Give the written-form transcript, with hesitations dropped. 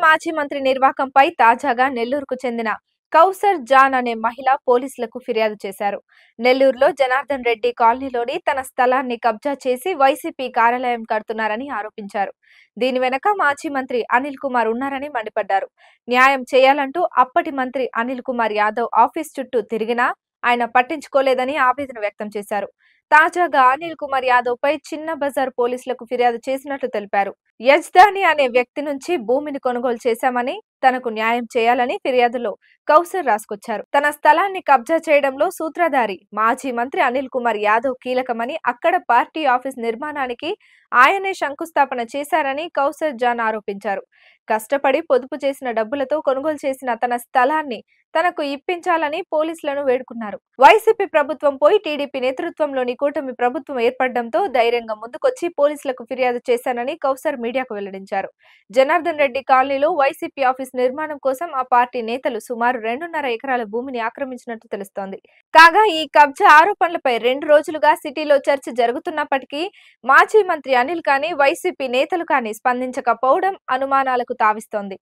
మాజీ మంత్రి నిర్వాకంపై తాజాగా నెల్లూరుకు చెందిన కౌసర్ జాన్ అనే మహిళ పోలీసులకు ఫిర్యాదు చేశారు. నెల్లూరులో జనార్దన్ రెడ్డి కాలనీలోని తన స్థలాన్ని కబ్జా చేసి వైసీపీ కార్యాలయం కడుతున్నారని ఆరోపించారు. దీని వెనక మాజీ మంత్రి అనిల్ కుమార్ ఉన్నారని మండిపడ్డారు. న్యాయం చేయాలంటూ అప్పటి మంత్రి అనిల్ కుమార్ యాదవ్ ఆఫీస్ చుట్టూ తిరిగినా ఆయన పట్టించుకోలేదని ఆవేదన వ్యక్తం చేశారు. తాజాగా అనిల్ కుమార్ యాదవ్ పై చిన్న బజార్ పోలీసులకు ఫిర్యాదు చేసినట్లు తెలిపారు. యజ్దాని అనే వ్యక్తి నుంచి భూమిని కొనుగోలు చేశామని, తనకు న్యాయం చేయాలని ఫిర్యాదులో కౌసర్ రాసుకొచ్చారు. తన స్థలాన్ని కబ్జా చేయడంలో సూత్రధారి మాజీ మంత్రి అనిల్ కుమార్ యాదవ్ కీలకమని, అక్కడ పార్టీ ఆఫీస్ నిర్మాణానికి ఆయనే శంకుస్థాపన చేశారని కౌసర్ జాన్ ఆరోపించారు. కష్టపడి పొదుపు చేసిన డబ్బులతో కొనుగోలు చేసిన తన స్థలాన్ని తనకు ఇప్పించాలని పోలీసులను వేడుకున్నారు. వైసీపీ ప్రభుత్వం పోయి టీడీపీ నేతృత్వంలోని కూటమి ప్రభుత్వం ఏర్పడడంతో ధైర్యంగా ముందుకొచ్చి పోలీసులకు ఫిర్యాదు చేశానని కౌసర్ మీడియాకు వెల్లడించారు. జనార్దన్ రెడ్డి కాలనీలో వైసీపీ ఆఫీస్ నిర్మాణం కోసం ఆ పార్టీ నేతలు సుమారు 2.5 ఎకరాల భూమిని ఆక్రమించినట్టు తెలుస్తోంది. కాగా ఈ కబ్జా ఆరోపణలపై 2 రోజులుగా సిటీలో చర్చ జరుగుతున్నప్పటికీ మాజీ మంత్రి అనిల్ కానీ వైసీపీ నేతలు కానీ స్పందించకపోవడం అనుమానాలకు తావిస్తోంది.